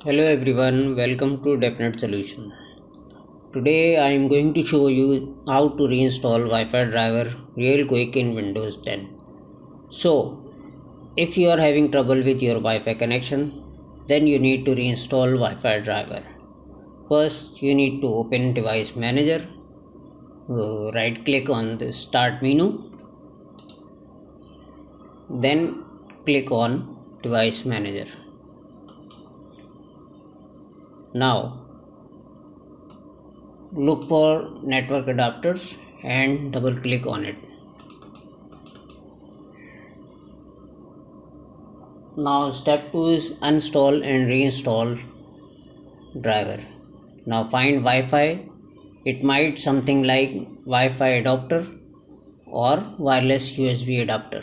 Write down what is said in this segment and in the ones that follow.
Hello everyone, welcome to Definite Solution. Today I am going to show you how to reinstall Wi-Fi driver real quick in Windows 10. So, if you are having trouble with your Wi-Fi connection, then you need to reinstall Wi-Fi driver. First, you need to open Device Manager, right click on the Start menu, then click on Device Manager. Now, look for network adapters and double click on it. Now step 2 is uninstall and reinstall driver. Now find Wi-Fi. It might something like Wi-Fi adapter or wireless USB adapter.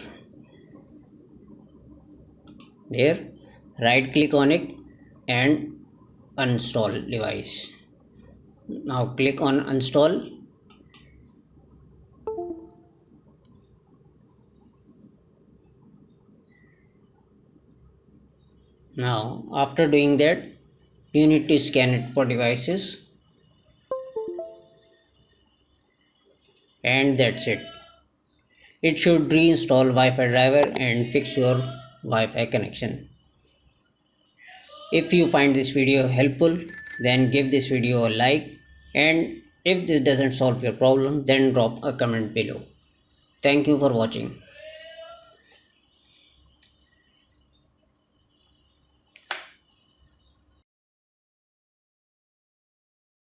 There, right click on it and uninstall device. Now click on uninstall. Now after doing that, you need to scan it for devices, and that's it. It should reinstall Wi-Fi driver and fix your Wi-Fi connection. If you find this video helpful, then give this video a like, and if this doesn't solve your problem, then drop a comment below. Thank you for watching.